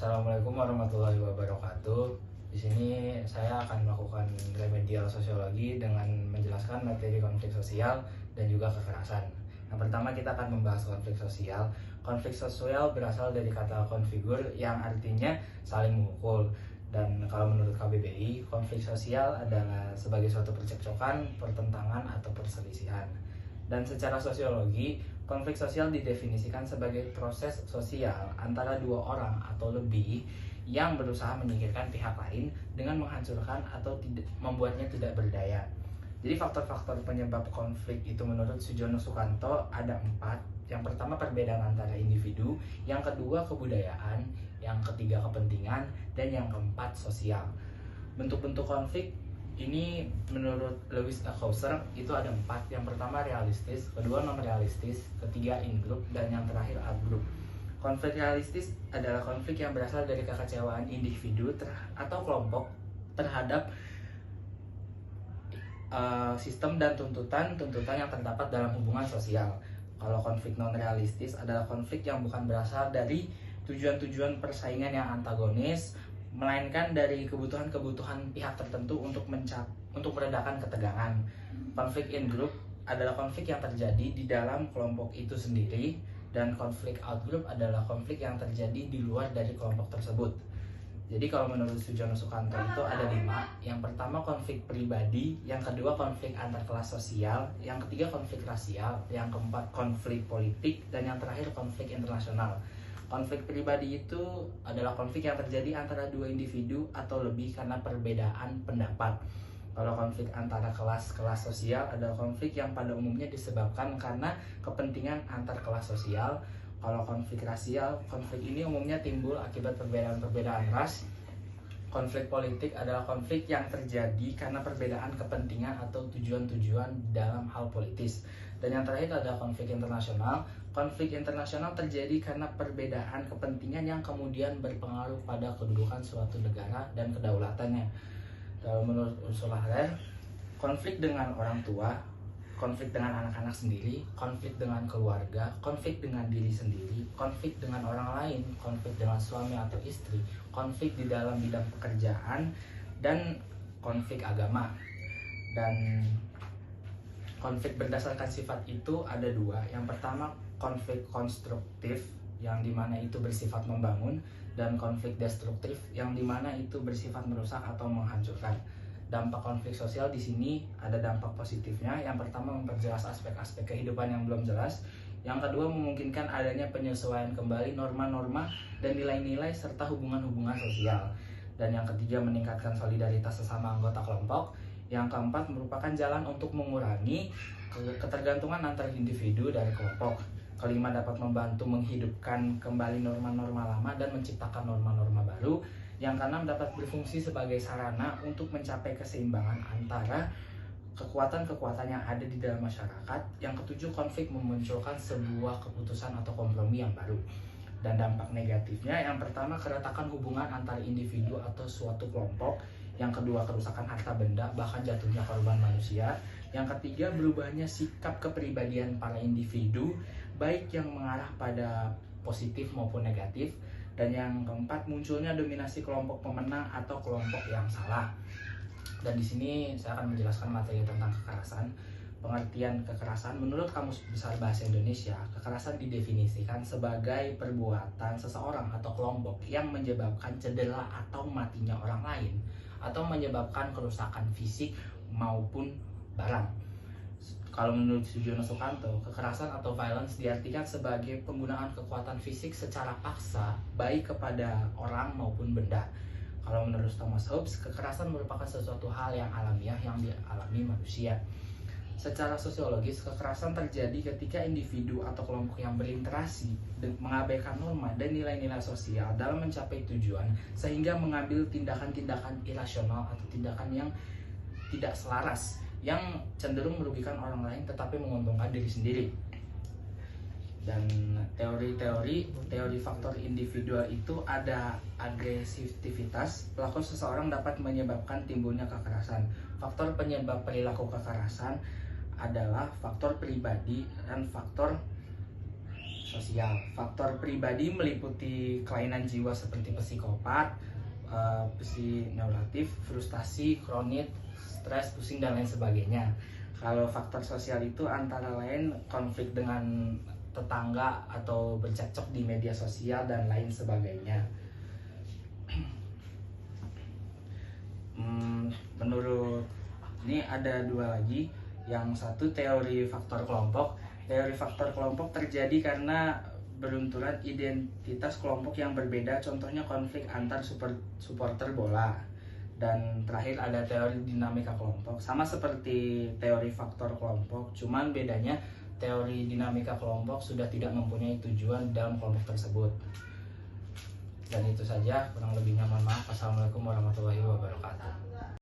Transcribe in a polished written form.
Assalamualaikum warahmatullahi wabarakatuh. Di sini saya akan melakukan remedial sosiologi dengan menjelaskan materi konflik sosial dan juga kekerasan. Yang pertama kita akan membahas konflik sosial. Konflik sosial berasal dari kata konfigur yang artinya saling memukul. Dan kalau menurut KBBI, konflik sosial adalah sebagai suatu percekcokan, pertentangan, atau perselisihan. Dan secara sosiologi, konflik sosial didefinisikan sebagai proses sosial antara dua orang atau lebih yang berusaha menyingkirkan pihak lain dengan menghancurkan atau membuatnya tidak berdaya. Jadi faktor-faktor penyebab konflik itu menurut Sujono Sukanto ada 4. Yang pertama perbedaan antara individu, yang kedua kebudayaan, yang ketiga kepentingan, dan yang keempat sosial. Bentuk-bentuk konflik ini menurut Lewis Hauser itu ada 4. Yang pertama realistis, kedua non realistis, ketiga in group, dan yang terakhir out group. Konflik realistis adalah konflik yang berasal dari kekecewaan individu atau kelompok terhadap sistem dan tuntutan yang terdapat dalam hubungan sosial. Kalau konflik non realistis adalah konflik yang bukan berasal dari tujuan-tujuan persaingan yang antagonis, melainkan dari kebutuhan-kebutuhan pihak tertentu untuk meredakan ketegangan. Konflik in group adalah konflik yang terjadi di dalam kelompok itu sendiri, dan konflik out group adalah konflik yang terjadi di luar dari kelompok tersebut. Jadi kalau menurut Sujono Sukanto itu ada 5. Yang pertama konflik pribadi, yang kedua konflik antar kelas sosial, yang ketiga konflik rasial, yang keempat konflik politik, dan yang terakhir konflik internasional. Konflik pribadi itu adalah konflik yang terjadi antara dua individu atau lebih karena perbedaan pendapat. Kalau konflik antara kelas-kelas sosial adalah konflik yang pada umumnya disebabkan karena kepentingan antar kelas sosial. Kalau konflik rasial, konflik ini umumnya timbul akibat perbedaan-perbedaan ras. Konflik politik adalah konflik yang terjadi karena perbedaan kepentingan atau tujuan-tujuan dalam hal politis. Dan yang terakhir adalah konflik internasional. Konflik internasional terjadi karena perbedaan kepentingan yang kemudian berpengaruh pada kedudukan suatu negara dan kedaulatannya. Kalau menurut Ursula Haller, konflik dengan orang tua, konflik dengan anak-anak sendiri, konflik dengan keluarga, konflik dengan diri sendiri, konflik dengan orang lain, konflik dengan suami atau istri, konflik di dalam bidang pekerjaan, dan konflik agama. Dan konflik berdasarkan sifat itu ada 2. Yang pertama konflik konstruktif, yang dimana itu bersifat membangun, dan konflik destruktif, yang dimana itu bersifat merusak atau menghancurkan. Dampak konflik sosial di sini ada dampak positifnya. Yang pertama memperjelas aspek-aspek kehidupan yang belum jelas. Yang kedua memungkinkan adanya penyesuaian kembali norma-norma dan nilai-nilai serta hubungan-hubungan sosial. Dan yang ketiga meningkatkan solidaritas sesama anggota kelompok. Yang keempat merupakan jalan untuk mengurangi ketergantungan antar individu dari kelompok. Kelima dapat membantu menghidupkan kembali norma-norma lama dan menciptakan norma-norma baru. Yang keenam dapat berfungsi sebagai sarana untuk mencapai keseimbangan antara kekuatan-kekuatan yang ada di dalam masyarakat. Yang ketujuh, konflik memunculkan sebuah keputusan atau kompromi yang baru. Dan dampak negatifnya, yang pertama keretakan hubungan antar individu atau suatu kelompok. Yang kedua, kerusakan harta benda, bahkan jatuhnya korban manusia. Yang ketiga, berubahnya sikap kepribadian para individu, baik yang mengarah pada positif maupun negatif. Dan yang keempat, munculnya dominasi kelompok pemenang atau kelompok yang salah. Dan di sini saya akan menjelaskan materi tentang kekerasan. Pengertian kekerasan menurut Kamus Besar Bahasa Indonesia, kekerasan didefinisikan sebagai perbuatan seseorang atau kelompok yang menyebabkan cedera atau matinya orang lain, atau menyebabkan kerusakan fisik maupun barang. Kalau menurut Sujono Sukanto, kekerasan atau violence diartikan sebagai penggunaan kekuatan fisik secara paksa baik kepada orang maupun benda. Kalau menurut Thomas Hobbes, kekerasan merupakan sesuatu hal yang alamiah yang dialami manusia. Secara sosiologis, kekerasan terjadi ketika individu atau kelompok yang berinteraksi mengabaikan norma dan nilai-nilai sosial dalam mencapai tujuan, sehingga mengambil tindakan-tindakan irasional atau tindakan yang tidak selaras, yang cenderung merugikan orang lain tetapi menguntungkan diri sendiri. Dan teori faktor individual itu ada agresivitas, pelaku seseorang dapat menyebabkan timbulnya kekerasan. Faktor penyebab perilaku kekerasan adalah faktor pribadi dan faktor sosial. Faktor pribadi meliputi kelainan jiwa seperti psikopat, psikoneuratif, frustasi, kronis, stres, pusing, dan lain sebagainya. Kalau faktor sosial itu antara lain konflik dengan tetangga atau bercekcok di media sosial dan lain sebagainya. Menurut ini ada dua lagi. Yang satu teori faktor kelompok. Teori faktor kelompok terjadi karena berunturan identitas kelompok yang berbeda, contohnya konflik antar supporter bola. Dan terakhir ada teori dinamika kelompok, sama seperti teori faktor kelompok, cuman bedanya teori dinamika kelompok sudah tidak mempunyai tujuan dalam kelompok tersebut. Dan itu saja, kurang lebihnya mohon maaf. Assalamualaikum warahmatullahi wabarakatuh.